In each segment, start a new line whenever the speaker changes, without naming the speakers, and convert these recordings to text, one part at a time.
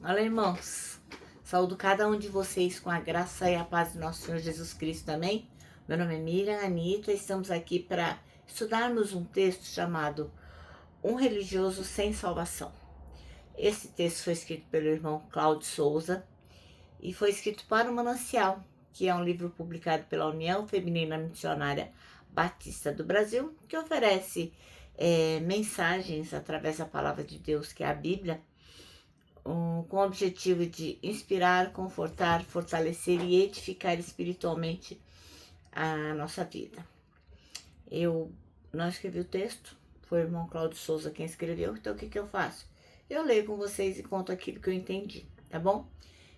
Olha, irmãos, saúdo cada um de vocês com a graça e a paz do nosso Senhor Jesus Cristo também. Meu nome é Miriam Anita, estamos aqui para estudarmos um texto chamado Um Religioso Sem Salvação. Esse texto foi escrito pelo irmão Cláudio Souza e foi escrito para o Manancial, que é um livro publicado pela União Feminina Missionária Batista do Brasil, que oferece mensagens através da palavra de Deus, que é a Bíblia, com o objetivo de inspirar, confortar, fortalecer e edificar espiritualmente a nossa vida. Eu não escrevi o texto, foi o irmão Cláudio Souza quem escreveu, então o que eu faço? Eu leio com vocês e conto aquilo que eu entendi, tá bom?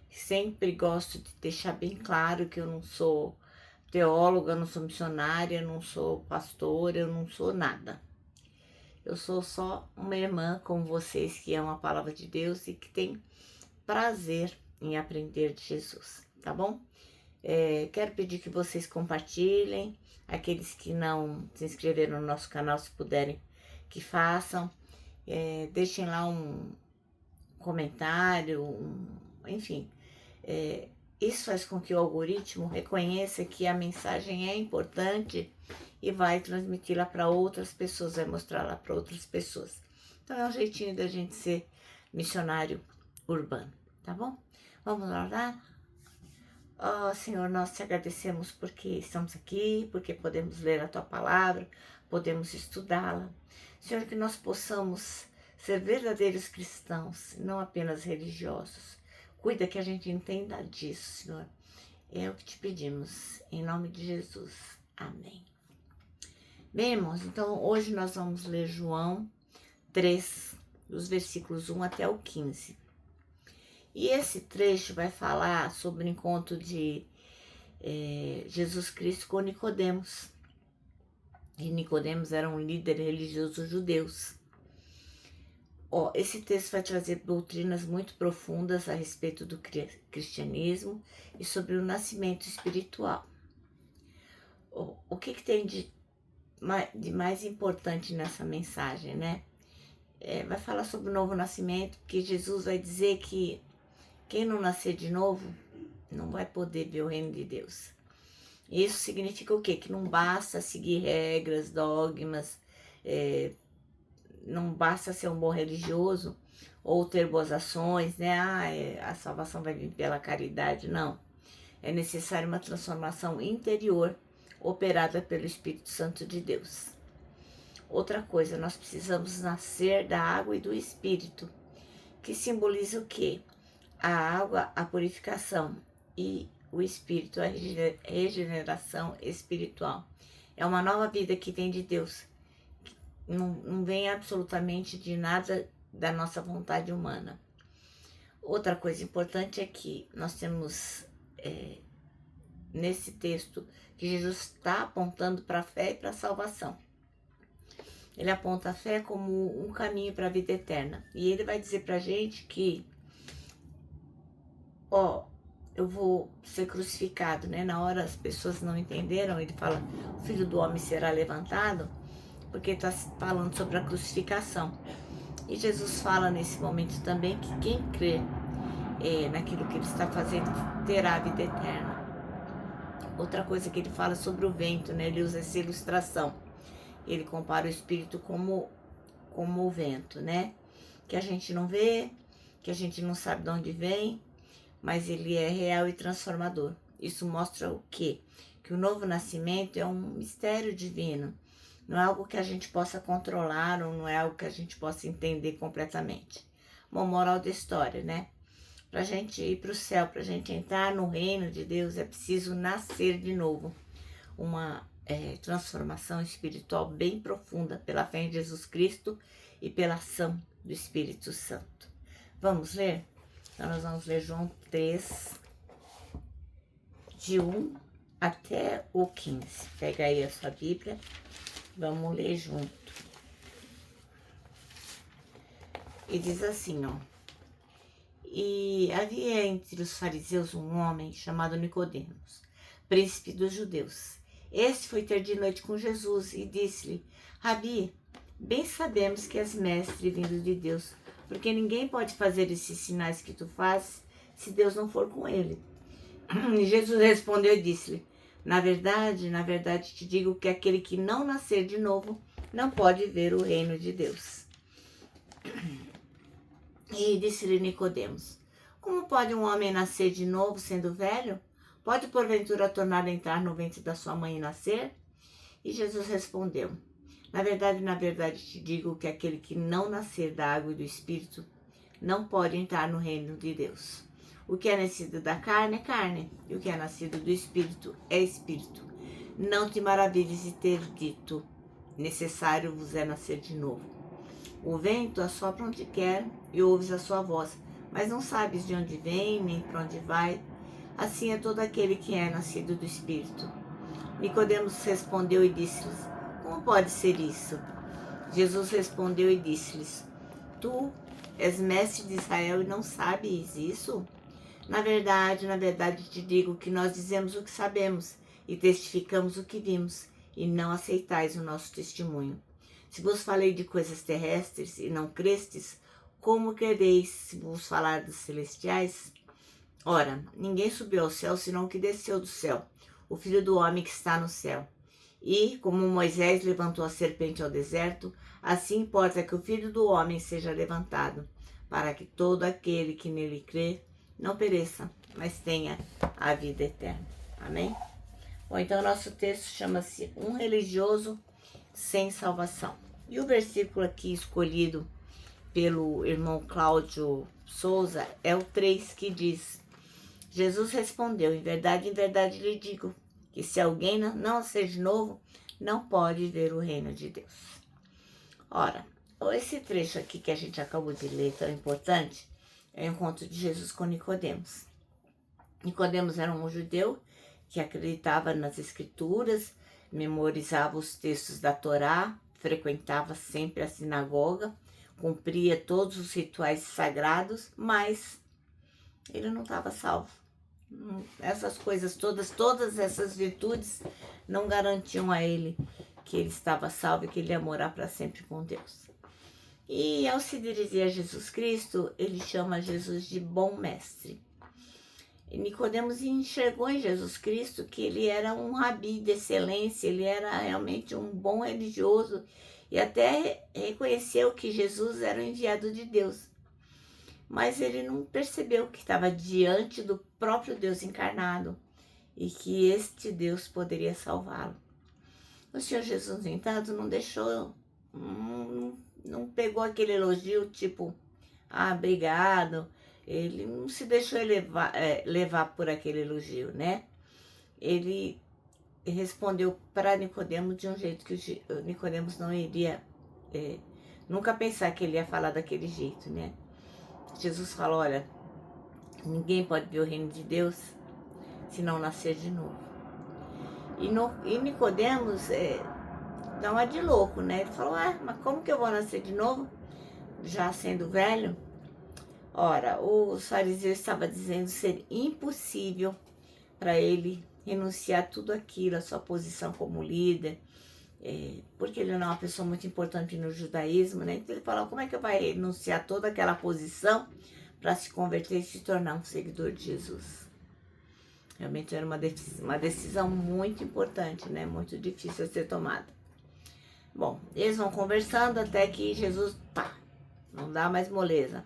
Sempre gosto de deixar bem claro que eu não sou teóloga, não sou missionária, não sou pastora, eu não sou nada. Eu sou só uma irmã como vocês que ama a palavra de Deus e que tem prazer em aprender de Jesus, tá bom? Quero pedir que vocês compartilhem, aqueles que não se inscreveram no nosso canal, se puderem, que façam. Deixem lá um comentário, enfim. Isso faz com que o algoritmo reconheça que a mensagem é importante e vai transmiti-la para outras pessoas, vai mostrá-la para outras pessoas. Então é um jeitinho da gente ser missionário urbano, tá bom? Vamos orar? Ó Senhor, nós te agradecemos porque estamos aqui, porque podemos ler a tua palavra, podemos estudá-la. Senhor, que nós possamos ser verdadeiros cristãos, não apenas religiosos. Cuida que a gente entenda disso, Senhor. É o que te pedimos, em nome de Jesus. Amém. Bem, irmãos, então hoje nós vamos ler João 3, dos versículos 1 até o 15. E esse trecho vai falar sobre o encontro de Jesus Cristo com Nicodemos. E Nicodemos era um líder religioso judeu. Esse texto vai trazer doutrinas muito profundas a respeito do cristianismo e sobre o nascimento espiritual. O que tem de mais importante nessa mensagem, né? Vai falar sobre o novo nascimento, porque Jesus vai dizer que quem não nascer de novo não vai poder ver o reino de Deus. Isso significa o quê? Que não basta seguir regras, dogmas, não basta ser um bom religioso ou ter boas ações, né? A salvação vai vir pela caridade. Não. É necessário uma transformação interior operada pelo Espírito Santo de Deus. Outra coisa, nós precisamos nascer da água e do Espírito, que simboliza o quê? A água, a purificação, e o Espírito, a regeneração espiritual. É uma nova vida que vem de Deus. Não vem absolutamente de nada da nossa vontade humana. Outra coisa importante é que nós temos nesse texto que Jesus está apontando para a fé e para a salvação. Ele aponta a fé como um caminho para a vida eterna. E ele vai dizer para a gente que, eu vou ser crucificado, né? Na hora as pessoas não entenderam, ele fala, o Filho do Homem será levantado, porque está falando sobre a crucificação. E Jesus fala nesse momento também que quem crê naquilo que ele está fazendo terá a vida eterna. Outra coisa que ele fala sobre o vento, né? Ele usa essa ilustração. Ele compara o Espírito como o vento, né? Que a gente não vê, que a gente não sabe de onde vem, mas ele é real e transformador. Isso mostra o quê? Que o novo nascimento é um mistério divino. Não é algo que a gente possa controlar ou não é algo que a gente possa entender completamente. Uma moral da história, né? Para a gente ir para o céu, para a gente entrar no reino de Deus, é preciso nascer de novo. Uma transformação espiritual bem profunda pela fé em Jesus Cristo e pela ação do Espírito Santo. Vamos ler? Então nós vamos ler João 3, de 1 até o 15. Pega aí a sua Bíblia, vamos ler junto. E diz assim, E havia entre os fariseus um homem chamado Nicodemos, príncipe dos judeus. Este foi ter de noite com Jesus e disse-lhe, Rabi, bem sabemos que és mestre vindo de Deus, porque ninguém pode fazer esses sinais que tu fazes se Deus não for com ele. E Jesus respondeu e disse-lhe: na verdade te digo que aquele que não nascer de novo não pode ver o reino de Deus. E disse-lhe Nicodemos: como pode um homem nascer de novo sendo velho? Pode porventura tornar a entrar no ventre da sua mãe e nascer? E Jesus respondeu: na verdade te digo que aquele que não nascer da água e do Espírito não pode entrar no reino de Deus. O que é nascido da carne é carne, e o que é nascido do Espírito é Espírito. Não te maravilhes de ter dito: necessário vos é nascer de novo. O vento assopra onde quer e ouves a sua voz, mas não sabes de onde vem nem para onde vai. Assim é todo aquele que é nascido do Espírito. Nicodemos respondeu e disse-lhes: como pode ser isso? Jesus respondeu e disse-lhes: tu és mestre de Israel e não sabes isso? Na verdade te digo que nós dizemos o que sabemos e testificamos o que vimos, e não aceitais o nosso testemunho. Se vos falei de coisas terrestres e não crestes, como crereis se vos falar dos celestiais? Ora, ninguém subiu ao céu senão o que desceu do céu, o Filho do homem que está no céu. E, como Moisés levantou a serpente ao deserto, assim importa que o Filho do homem seja levantado, para que todo aquele que nele crê não pereça, mas tenha a vida eterna. Amém? Bom, então nosso texto chama-se Um Religioso Sem Salvação. E o versículo aqui escolhido pelo irmão Cláudio Souza é o 3, que diz: Jesus respondeu: em verdade lhe digo, que se alguém não nascer de novo, não pode ver o reino de Deus. Ora, esse trecho aqui que a gente acabou de ler, tão importante, é o encontro de Jesus com Nicodemos. Nicodemos era um judeu que acreditava nas escrituras, memorizava os textos da Torá, frequentava sempre a sinagoga, cumpria todos os rituais sagrados, mas ele não estava salvo. Essas coisas todas essas virtudes não garantiam a ele que ele estava salvo e que ele ia morar para sempre com Deus. E ao se dirigir a Jesus Cristo, ele chama Jesus de bom mestre. E Nicodemos enxergou em Jesus Cristo que ele era um rabi de excelência, ele era realmente um bom religioso e até reconheceu que Jesus era o enviado de Deus. Mas ele não percebeu que estava diante do próprio Deus encarnado e que este Deus poderia salvá-lo. O Senhor Jesus, no entanto, não deixou, não pegou aquele elogio tipo, obrigado. Ele não se deixou levar por aquele elogio, né? Ele respondeu para Nicodemos de um jeito que o Nicodemos não iria nunca pensar que ele ia falar daquele jeito, né? Jesus falou: olha, ninguém pode ver o reino de Deus se não nascer de novo. E Nicodemos dá uma de louco, né? Ele falou: mas como que eu vou nascer de novo, já sendo velho? Ora, os fariseus estavam dizendo ser impossível para ele renunciar tudo aquilo, a sua posição como líder, porque ele não é uma pessoa muito importante no judaísmo, né? Então ele falou: como é que eu vai renunciar toda aquela posição para se converter e se tornar um seguidor de Jesus? Realmente era uma decisão muito importante, né? Muito difícil a ser tomada. Bom, eles vão conversando até que Jesus, não dá mais moleza.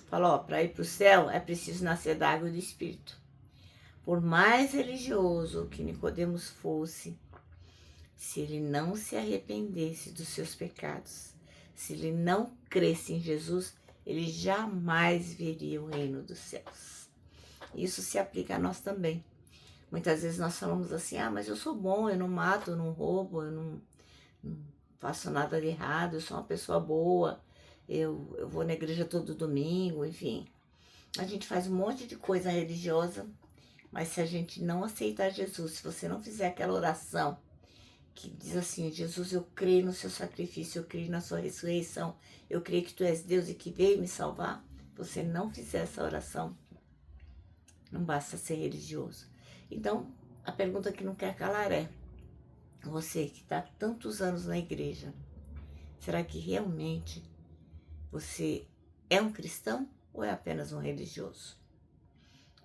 Falou: para ir para o céu é preciso nascer da água e do Espírito. Por mais religioso que Nicodemos fosse, se ele não se arrependesse dos seus pecados, se ele não cresce em Jesus, ele jamais veria o reino dos céus. Isso se aplica a nós também. Muitas vezes nós falamos assim: mas eu sou bom, eu não mato, eu não roubo, eu não faço nada de errado, eu sou uma pessoa boa, eu vou na igreja todo domingo, enfim. A gente faz um monte de coisa religiosa, mas se a gente não aceitar Jesus, se você não fizer aquela oração que diz assim: Jesus, eu creio no seu sacrifício, eu creio na sua ressurreição, eu creio que tu és Deus e que veio me salvar, você não fizer essa oração, não basta ser religioso. Então, a pergunta que não quer calar é: você que está tantos anos na igreja, será que realmente você é um cristão ou é apenas um religioso?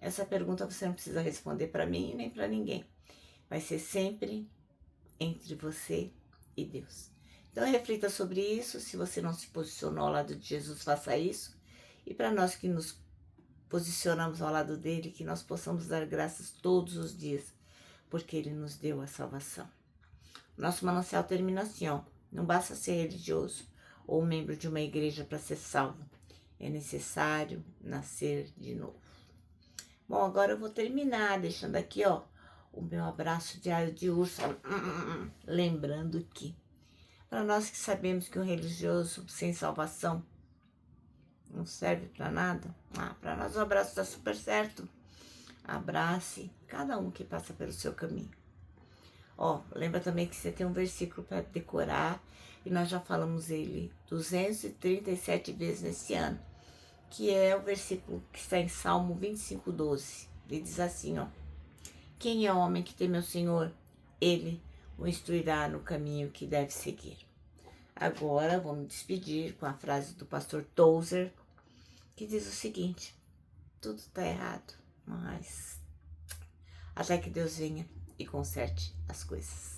Essa pergunta você não precisa responder para mim nem para ninguém. Vai ser sempre entre você e Deus. Então reflita sobre isso. Se você não se posicionou ao lado de Jesus, faça isso. E para nós que nos posicionamos ao lado dele, que nós possamos dar graças todos os dias, porque ele nos deu a salvação. Nosso manancial termina assim, ó. Não basta ser religioso ou membro de uma igreja para ser salvo. É necessário nascer de novo. Bom, agora eu vou terminar deixando aqui, ó, o meu abraço diário de urso. Lembrando que, para nós que sabemos que um religioso sem salvação não serve para nada, para nós o abraço está super certo. Abrace cada um que passa pelo seu caminho. Ó, lembra também que você tem um versículo para decorar, e nós já falamos ele 237 vezes nesse ano, que é o versículo que está em Salmo 25:12. Ele diz assim, ó: quem é o homem que teme ao Senhor? Ele o instruirá no caminho que deve seguir. Agora vou me despedir com a frase do pastor Tozer, que diz o seguinte: tudo está errado, mas até que Deus venha e conserte as coisas.